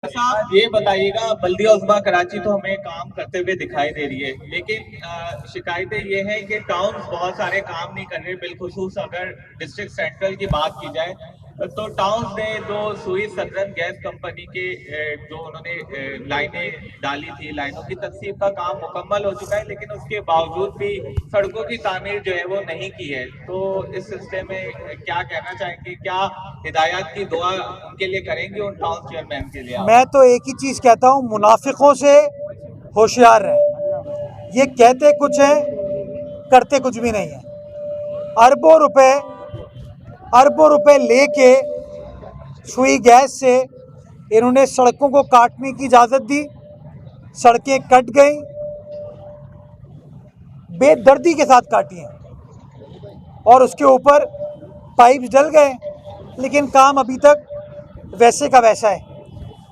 साहब ये बताइएगा, बल्दिया उज़्मा कराची तो हमें काम करते हुए दिखाई दे रही है, लेकिन शिकायतें ये हैं कि टाउन बहुत सारे काम नहीं कर रहे। बिलखुसूस अगर डिस्ट्रिक्ट सेंट्रल की बात की जाए तो टाउन ने जो सुई सदरन गैस कंपनी के जो उन्होंने लाइनें डाली थी, लाइनों की तकसीम का काम मुकम्मल हो चुका है, लेकिन उसके बावजूद भी सड़कों की तामीर जो है वो नहीं की है। तो इस सिलसिले में क्या कहना चाहेंगे, क्या हिदायत की दुआ उनके लिए करेंगे, उन टाउन चेयरमैन के लिए आप? मैं तो एक ही चीज़ कहता हूँ, मुनाफिकों से होशियार रहें। ये कहते कुछ हैं, करते कुछ भी नहीं है। अरबों रुपए लेके सुई गैस से इन्होंने सड़कों को काटने की इजाज़त दी, सड़कें कट गई, बेदर्दी के साथ काटी हैं और उसके ऊपर पाइप डल गए, लेकिन काम अभी तक वैसे का वैसा है।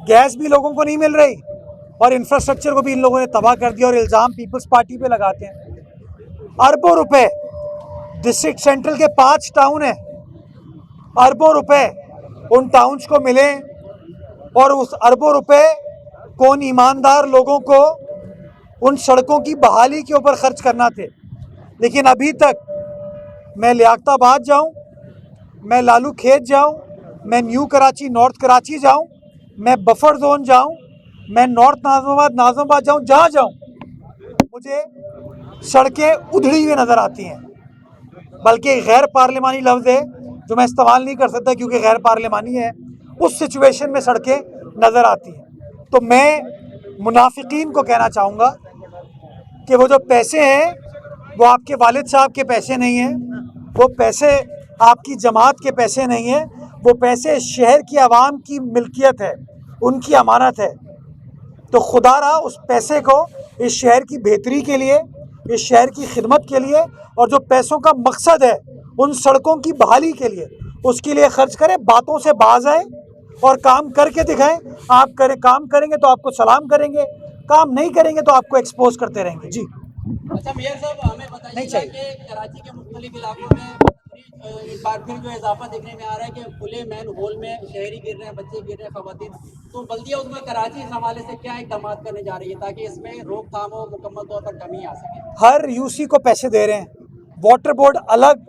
गैस भी लोगों को नहीं मिल रही और इंफ्रास्ट्रक्चर को भी इन लोगों ने तबाह कर दिया और इल्ज़ाम पीपल्स पार्टी पे लगाते हैं। अरबों रुपए, डिस्ट्रिक्ट सेंट्रल के 5 टाउन हैं, अरबों रुपए उन टाउन्स को मिले और उस अरबों रुपए कौन ईमानदार लोगों को उन सड़कों की बहाली के ऊपर खर्च करना थे। लेकिन अभी तक मैं लियाकताबाद जाऊं, मैं लालू खेत जाऊं, मैं न्यू कराची नॉर्थ कराची जाऊं, मैं बफर जोन जाऊं, मैं नॉर्थ नाज़िमाबाद जाऊं, जहां जाऊं मुझे सड़कें उधड़ी हुई नज़र आती हैं। बल्कि गैर पार्लिमानी लफ्ज़ है जो मैं इस्तेमाल नहीं कर सकता क्योंकि गैर पार्लिमानी है, उस सिचुएशन में सड़कें नज़र आती हैं। तो मैं मुनाफिकीन को कहना चाहूँगा कि वो जो पैसे हैं वो आपके वालिद साहब के पैसे नहीं हैं, वो पैसे आपकी जमात के पैसे नहीं हैं, वो पैसे शहर की आवाम की मिल्कियत है, उनकी अमानत है। तो खुदारा उस पैसे को इस शहर की बेहतरी के लिए, इस शहर की खिदमत के लिए और जो पैसों का मकसद है उन सड़कों की बहाली के लिए, उसके लिए खर्च करें। बातों से बाज आए और काम करके दिखाएं। आप काम करेंगे तो आपको सलाम करेंगे, काम नहीं करेंगे तो आपको एक्सपोज करते रहेंगे। जी अच्छा मेयर साहब, हमें बताइएगा कि कराची के मुख्तलिफ इलाकों में एक बार फिर जो इजाफा देखने में आ रहा है कि खुले मैन होल में शहरी गिर रहे हैं, बच्चे गिर रहे हैं, खवातीन। तो बल्दिया उज़्मा कराची इस हवाले से क्या इकदाम करने जा रही है ताकि इसमें रोकथाम हो, मुकम्मल तौर पर कमी आ सके? हर यूसी को पैसे दे रहे हैं, वाटर बोर्ड अलग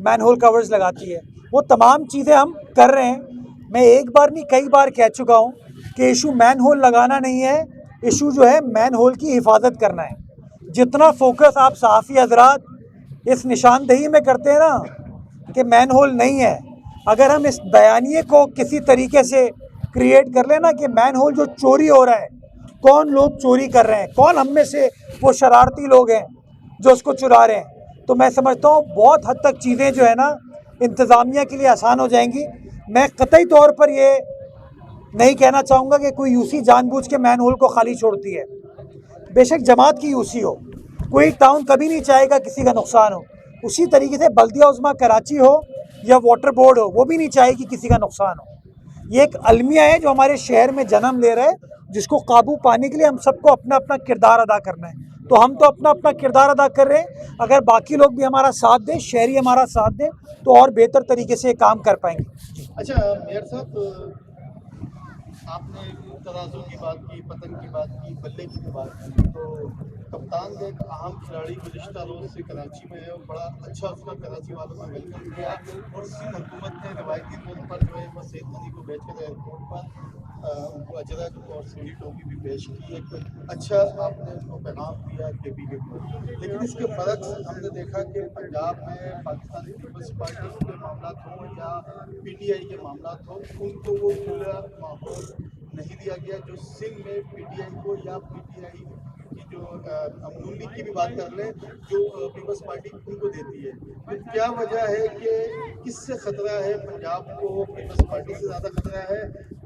मैन होल कवर्स लगाती है, वो तमाम चीज़ें हम कर रहे हैं। मैं एक बार नहीं कई बार कह चुका हूँ कि इशू मैन होल लगाना नहीं है, इशू जो है मैन होल की हिफाजत करना है। जितना फोकस आप सहाफ़ी हजरात इस निशानदही में करते हैं ना कि मैन होल नहीं है, अगर हम इस बयानिए को किसी तरीके से क्रिएट कर लेना कि मैन होल जो चोरी हो रहा है, कौन लोग चोरी कर रहे हैं, कौन हम में से वो शरारती लोग हैं जो उसको चुरा रहे हैं, तो मैं समझता हूँ बहुत हद तक चीज़ें जो है ना इंतज़ामिया के लिए आसान हो जाएंगी। मैं कतई तौर पर ये नहीं कहना चाहूँगा कि कोई यूसी जानबूझ के मैन होल को खाली छोड़ती है। बेशक जमात की यूसी हो, कोई टाउन कभी नहीं चाहेगा किसी का नुकसान हो। उसी तरीके से बल्दिया उज़्मा कराची हो या वाटर बोर्ड हो, वो भी नहीं चाहेगी किसी का नुकसान हो। ये एक अलमिया है जो हमारे शहर में जन्म ले रहा है, जिसको काबू पाने के लिए हम सबको अपना अपना किरदार अदा करना है। तो हम तो अपना अपना किरदार अदा कर रहे हैं, अगर बाकी लोग भी हमारा साथ दें, शहरी हमारा साथ दें, तो और बेहतर तरीके से काम कर पाएंगे। अच्छा मेयर साहब, आपने तराजू की बात की, पतंग की बात की, बल्ले की बात की, तो कप्तान का एक अहम खिलाड़ी गुज़िश्ता रोज़ से कराची में है और बड़ा अच्छा उसका कराची वालों ने वेलकम किया और सिंध हुकूमत ने रिवायती तौर पर जो है वो सैयद मनी को भेज कर एयरपोर्ट पर उनको अजरक और सीढ़ी टोपी भी पेश की। एक अच्छा आपने उनको पैगाम दिया केपी के को। लेकिन इसके बरक्स हमने देखा कि पंजाब में पाकिस्तानी पीपल्स पार्टी के मामला हो या पीटीआई के मामला हो, उनको वो खुला माहौल नहीं दिया गया जो सिंध में पीटीआई को या पीटीआई की जो नून लीग की भी बात कर लें जो पीपल्स पार्टी उनको देती है। तो क्या वजह है कि किससे खतरा है पंजाब को, पीपल्स पार्टी से ज़्यादा खतरा है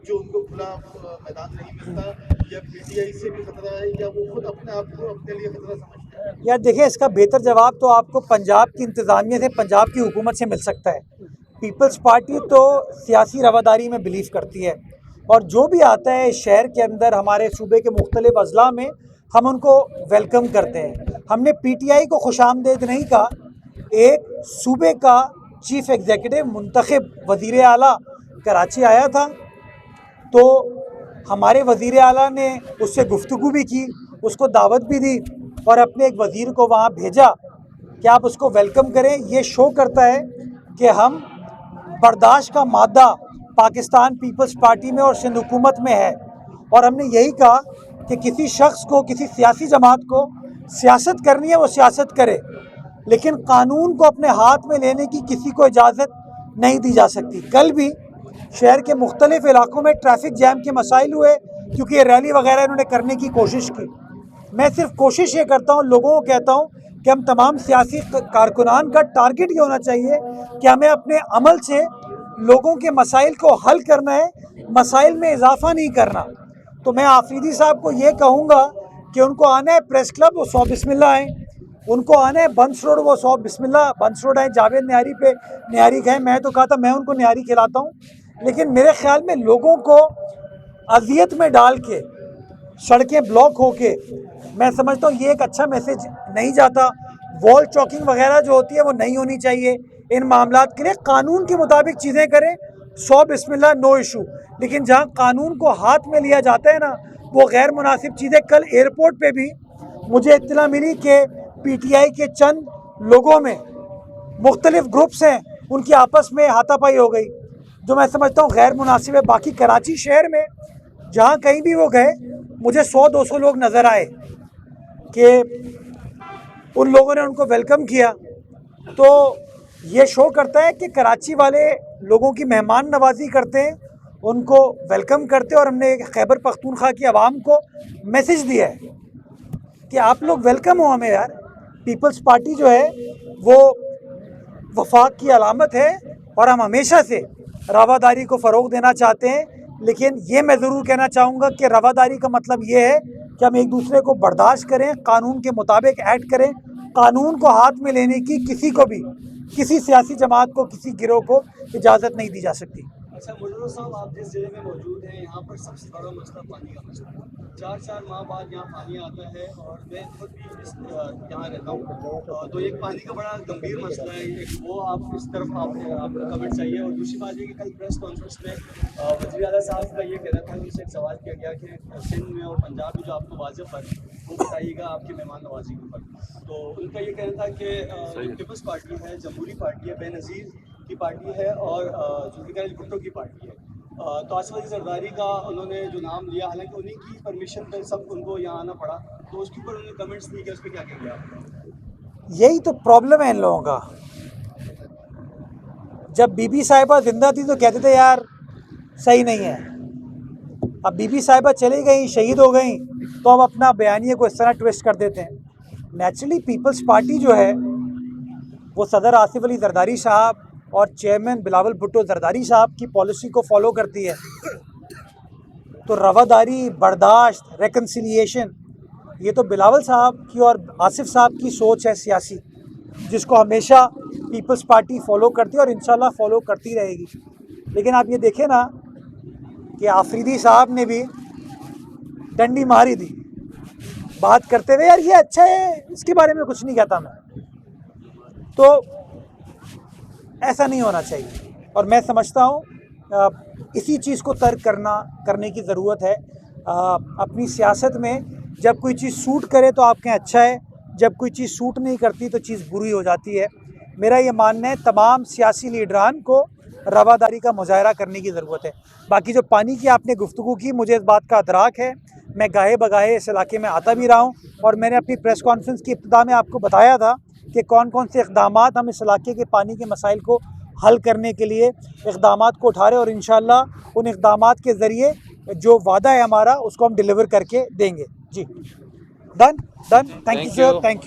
जो उनको खुला मैदान नहीं मिलता, या पीटीआई से भी खतरा है, या वो खुद अपने आप को अपने लिए खतरा समझते हैं? यार देखिए, इसका बेहतर जवाब तो आपको पंजाब की इंतज़ामिया से, पंजाब की हुकूमत से मिल सकता है। पीपल्स पार्टी तो सियासी रवादारी में बिलीव करती है और जो भी आता है शहर के अंदर हमारे सूबे के मुख्तलिफ अजला में हम उनको वेलकम करते हैं। हमने पीटीआई को खुशामदीद नहीं कहा। एक सूबे का चीफ एग्जीक्यूटिव मुंतखब वज़ीर आला कराची आया था, तो हमारे वज़ीर आला ने उससे गुफ्तगू भी की, उसको दावत भी दी और अपने एक वज़ीर को वहाँ भेजा कि आप उसको वेलकम करें। ये शो करता है कि हम बर्दाश्त का मादा पाकिस्तान पीपल्स पार्टी में और सिंध हुकूमत में है, और हमने यही कहा कि किसी शख्स को, किसी सियासी जमात को सियासत करनी है वो सियासत करे, लेकिन कानून को अपने हाथ में लेने की किसी को इजाज़त नहीं दी जा सकती। कल भी शहर के मुख्तलिफ इलाकों में ट्रैफिक जैम के मसाइल हुए क्योंकि ये रैली वगैरह इन्होंने करने की कोशिश की। मैं सिर्फ कोशिश ये करता हूँ, लोगों को कहता हूँ कि हम तमाम सियासी कारकुनान का टारगेट ये होना चाहिए कि हमें अपने अमल से लोगों के मसाइल को हल करना है, मसाइल में इजाफा नहीं करना। तो मैं आफरीदी साहब को ये कहूँगा कि उनको आना है प्रेस क्लब, वो 100 बिस्मिल्लाह आएँ, उनको आना है बंस रोड, वो 100 बिस्मिल्लाह बंस रोड आए, जावेद निहारी पे निहारी गए। मैं तो कहा था मैं उनको निहारी खिलाता हूँ, लेकिन मेरे ख्याल में लोगों को अजियत में डाल के, सड़कें ब्लॉक होके, मैं समझता हूँ ये एक अच्छा मैसेज नहीं जाता। वॉल चॉकिंग वगैरह जो होती है वो नहीं होनी चाहिए। इन मामलात के लिए कानून के मुताबिक चीज़ें करें, 100 बिस्मिल्लाह, नो इशू। लेकिन जहाँ कानून को हाथ में लिया जाता है ना, वो गैर मुनासिब चीज़ें। कल एयरपोर्ट पे भी मुझे इत्तला मिली कि PTI के चंद लोगों में, मुख्तलिफ ग्रुप्स हैं, उनकी आपस में हाथापाई हो गई, जो मैं समझता हूँ गैर मुनासिब है। बाकी कराची शहर में जहाँ कहीं भी वो गए, मुझे 100-200 लोग नज़र आए कि उन लोगों ने उनको वेलकम किया। तो ये शो करता है कि कराची वाले लोगों की मेहमान नवाजी करते हैं, उनको वेलकम करते हैं। और हमने खैबर पख्तूनख्वा की आवाम को मैसेज दिया है कि आप लोग वेलकम हो हमें यार। पीपल्स पार्टी जो है वो वफाक की अलामत है और हम हमेशा से रवादारी को फ़रोग़ देना चाहते हैं। लेकिन ये मैं ज़रूर कहना चाहूँगा कि रवादारी का मतलब ये है कि हम एक दूसरे को बर्दाश्त करें, कानून के मुताबिक एक्ट करें। कानून को हाथ में लेने की किसी को भी, किसी सियासी जमात को, किसी गिरोह को इजाज़त नहीं दी जा सकती। अच्छा मुजर्रम साहब, आप जिस जिले में मौजूद हैं, यहाँ पर सबसे बड़ा मसला पानी का मसला है। 4-4 माह बाद यहाँ पानी आता है और मैं खुद भी यहाँ रहता हूँ, तो एक पानी का बड़ा गंभीर मसला है। एक वो आप इस तरफ आपका कमेंट चाहिए। और दूसरी बात ये कि कल प्रेस कॉन्फ्रेंस में वज़ीर आला साहब का ये कहना था, उनसे एक सवाल किया गया कि सिंध में और पंजाब में जो आपको वाज़ेह पर वो बताइएगा आपकी मेहमान नवाजी के ऊपर। तो उनका ये कहना था कि पीपल्स पार्टी है, जमहूरी पार्टी है, बेनज़ीर की पार्टी है और जुल्फ़िकार अली भुट्टो की पार्टी है। तो आसिफ अली जरदारी का उन्होंने जो नाम लिया, हालांकि उन्हीं की परमिशन पर सब उनको यहाँ आना पड़ा, तो उसके ऊपर उन्होंने कमेंट्स नहीं किया। उस पर क्या कहेंगे आप? यही तो प्रॉब्लम है इन लोगों का। जब बीबी साहिबा जिंदा थी तो कहते थे यार सही नहीं है, अब बीबी साहिबा चली गई, शहीद हो गई, तो हम अपना बयानिए को इस तरह ट्विस्ट कर देते हैं। नेचुरली पीपल्स पार्टी जो है वो सदर आसिफ अली जरदारी साहब और चेयरमैन बिलावल भुट्टो जरदारी साहब की पॉलिसी को फॉलो करती है। तो रवादारी, बर्दाश्त, रेकन्सिलिएशन, ये तो बिलावल साहब की और आसिफ साहब की सोच है सियासी, जिसको हमेशा पीपल्स पार्टी फॉलो करती है और इंशाल्लाह फॉलो करती रहेगी। लेकिन आप ये देखें ना कि आफरीदी साहब ने भी डंडी मारी थी बात करते हुए, यार ये अच्छा है, इसके बारे में कुछ नहीं कहता मैं। तो ऐसा नहीं होना चाहिए और मैं समझता हूँ इसी चीज़ को तर्क करने की ज़रूरत है। अपनी सियासत में जब कोई चीज़ सूट करे तो आप कहें अच्छा है, जब कोई चीज़ सूट नहीं करती तो चीज़ बुरी हो जाती है। मेरा ये मानना है तमाम सियासी लीडरान को रवादारी का मुजाहरा करने की ज़रूरत है। बाकी जो पानी की आपने गुफ्तगू की, मुझे इस बात का अदराक है, मैं गाहे बगाहे इस इलाके में आता भी रहा हूँ और मैंने अपनी प्रेस कॉन्फ्रेंस की इब्तिदा में आपको बताया था कि कौन कौन से इक़दामात हम इस इलाके के पानी के मसाइल को हल करने के लिए इक़दामात को उठा रहे और इंशाअल्लाह उन इक़दामात के ज़रिए जो वादा है हमारा उसको हम डिलीवर करके देंगे। जी, done. Thank you sir, thank you.